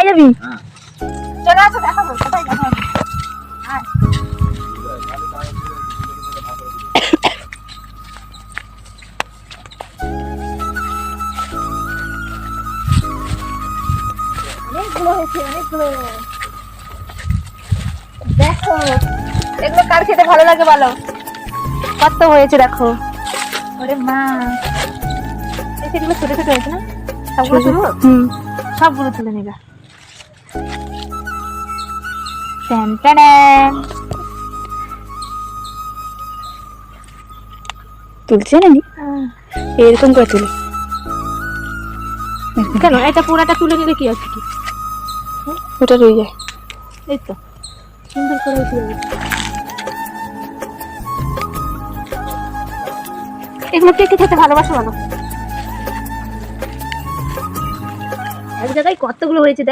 খাই যাবি? চলে আসো, দেখাবো কোথায় দেখাবো। অনেকগুলো হয়েছে, অনেকগুলো। দেখো এগুলো কার খেতে ভালো লাগে বলো? কত হয়েছে দেখো। ওরে মা, এগুলো ছোট ছোট হয়েছে না? সবগুলো তুলবো? সবগুলো তুলে নিবা। তুলছে নাকি? এরকম করে তুলি কেন এটা পুরাটা তুলে নিলে কি আছে? কি ওটা রয়ে যায়। এই তো সুন্দর করে তুলে দিচ্ছি। এগুলো কে কে খেতে ভালোবাসো বলো? এক জায়গায় কতগুলো হয়েছে।